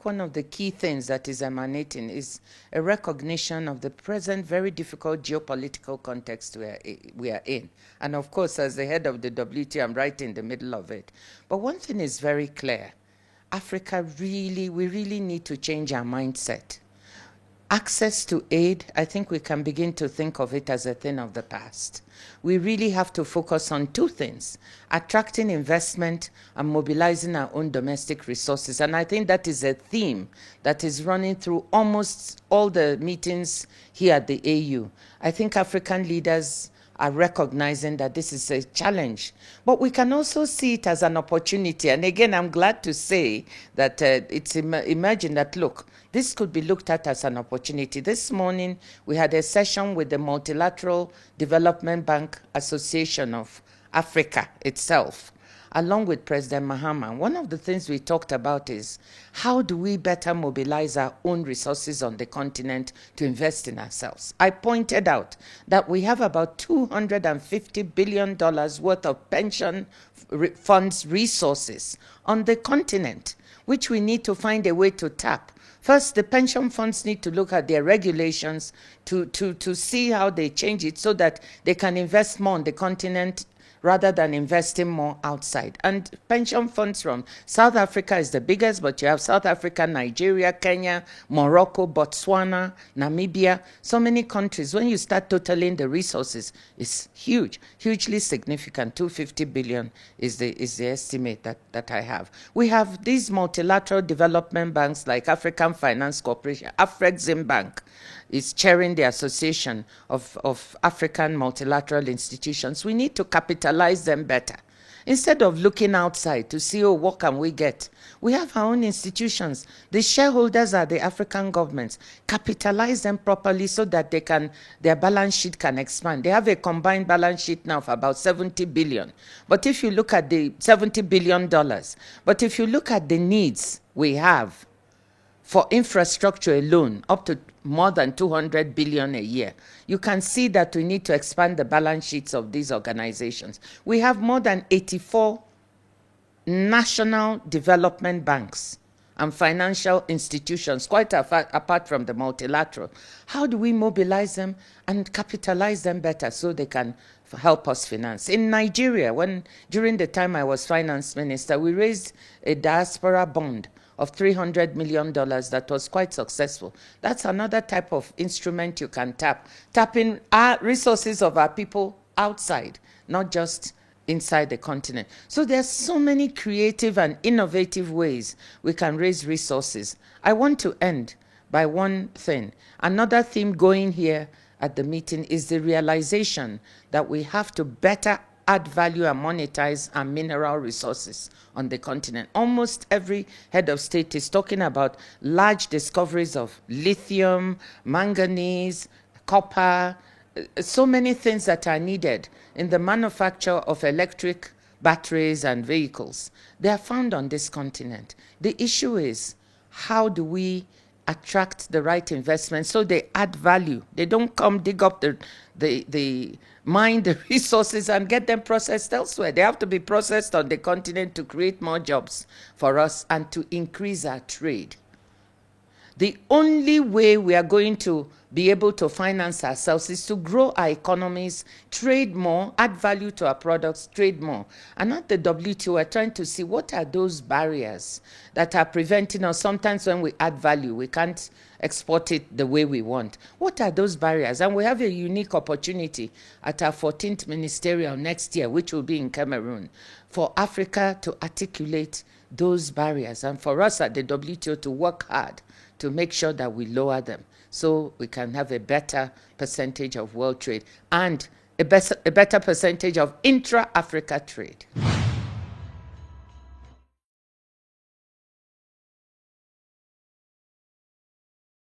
One of the key things that is emanating is a recognition of the present very difficult geopolitical context we are in. And of course, as the head of the WTO, I'm right in the middle of it. But one thing is very clear. Africa we really need to change our mindset. Access to aid, I think we can begin to think of it as a thing of the past. We really have to focus on two things: attracting investment and mobilizing our own domestic resources. And I think that is a theme that is running through almost all the meetings here at the AU. I think African leaders are recognizing that this is a challenge. But we can also see it as an opportunity. And again, I'm glad to say that it's emerging that, look, this could be looked at as an opportunity. This morning, we had a session with the Multilateral Development Bank Association of Africa itself, along with President Mahama. One of the things we talked about is how do we better mobilize our own resources on the continent to invest in ourselves? I pointed out that we have about $250 billion worth of pension funds resources on the continent, which we need to find a way to tap. First, the pension funds need to look at their regulations to see how they change it so that they can invest more on the continent rather than investing more outside. And pension funds from South Africa is the biggest, but you have South Africa, Nigeria, Kenya, Morocco, Botswana, Namibia, so many countries. When you start totaling the resources, it's huge, hugely significant. 250 billion is the estimate that I have. We have these multilateral development banks like African Finance Corporation, Afrexim Bank is chairing the Association of African Multilateral Institutions. We need to capitalize them better. Instead of looking outside to see, oh, what can we get? We have our own institutions. The shareholders are the African governments. Capitalize them properly so that their balance sheet can expand. They have a combined balance sheet now of about 70 billion. But if you look at the $70 billion, but if you look at the needs we have for infrastructure alone, up to more than 200 billion a year, you can see that we need to expand the balance sheets of these organizations. We have more than 84 national development banks and financial institutions, quite apart from the multilateral. How do we mobilize them and capitalize them better so they can help us finance? In Nigeria, during the time I was finance minister, we raised a diaspora bond of $300 million that was quite successful. That's another type of instrument you can tapping our resources of our people outside, not just inside the continent. So there's so many creative and innovative ways we can raise resources. I want to end by one thing. Another theme going here at the meeting is the realization that we have to better add value and monetize our mineral resources on the continent. Almost every head of state is talking about large discoveries of lithium, manganese, copper, so many things that are needed in the manufacture of electric batteries and vehicles. They are found on this continent. The issue is, how do we attract the right investment so they add value? They don't come dig up mine the resources and get them processed elsewhere. They have to be processed on the continent to create more jobs for us and to increase our trade. The only way we are going to be able to finance ourselves is to grow our economies, trade more, add value to our products, trade more. And at the WTO, we're trying to see what are those barriers that are preventing us. Sometimes when we add value, we can't export it the way we want. What are those barriers? And we have a unique opportunity at our 14th ministerial next year, which will be in Cameroon, for Africa to articulate those barriers and for us at the WTO to work hard to make sure that we lower them so we can have a better percentage of world trade and a better percentage of intra-Africa trade.